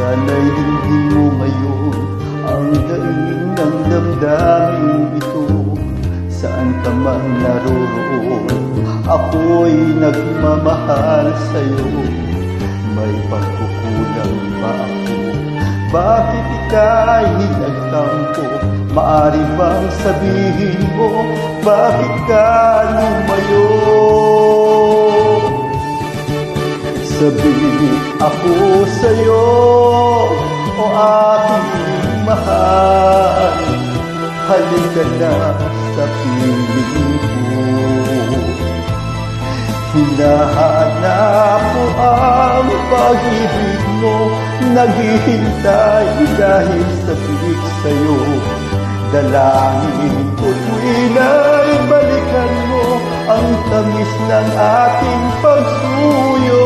Sana'y dinggin mo ngayon ang daing ng damdamin ito. Saan ka man naroroon, ako'y nagmamahal sa'yo. May pagkukulang ba ako? Bakit ika'y nagtampo? Maari bang sabihin mo, bakit ka lumayo? Sabihin ako sa'yo, o aking mahal, halika na sa piling ko. Hinahanap ko ang pag-ibig mo, naghihintay dahil sabik sa'yo. Dalangin ko't wina'y balikan mo ang tamis ng ating pagsuyo.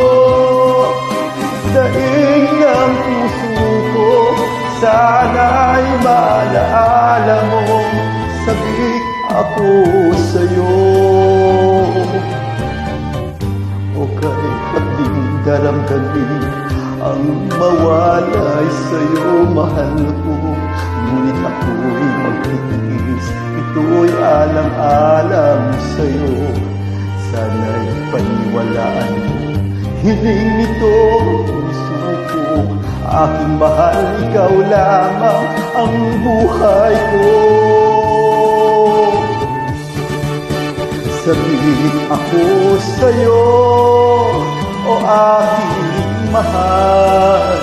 Daing ng puso ko, sana'y maalaala mo, sabik ako sa'yo. O kay hapding daramdamin ang mawalay sa'yo, mahal ko. Ngunit ako'y magtitiis, ito'y alang-alang sa'yo. Sana'y paniwalaan mo, hiling nito puso ko. Aking mahal, ikaw lamang ang buhay ko. Sabik ako sa'yo, o aking mahal,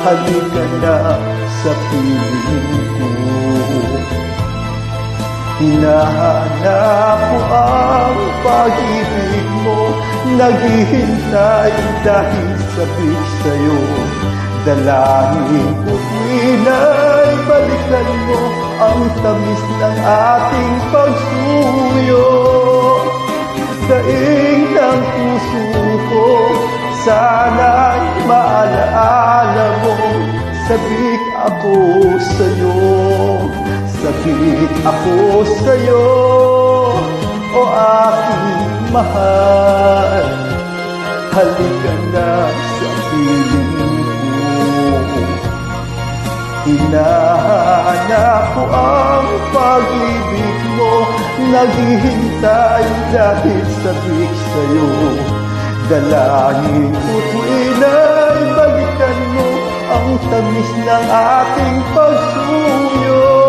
halika na sa piling ko. Hinahanap ko ang pag-ibig mo, naghihintay dahil sabik sa'yo. Dalangin ko't wina'y balikan mo ang tamis ng ating pagsuyo. Daing ng puso ko, sana'y maalaala mo, sabik ako sa'yo. Sabik ako sa'yo, o aking mahal, halika na sa piling ko. Hinahanap ko ang pag-ibig mo, naghihintay dahil sabik sa'yo. Dalangin ko't wina'y balikan mo ang tamis ng ating pagsuyo.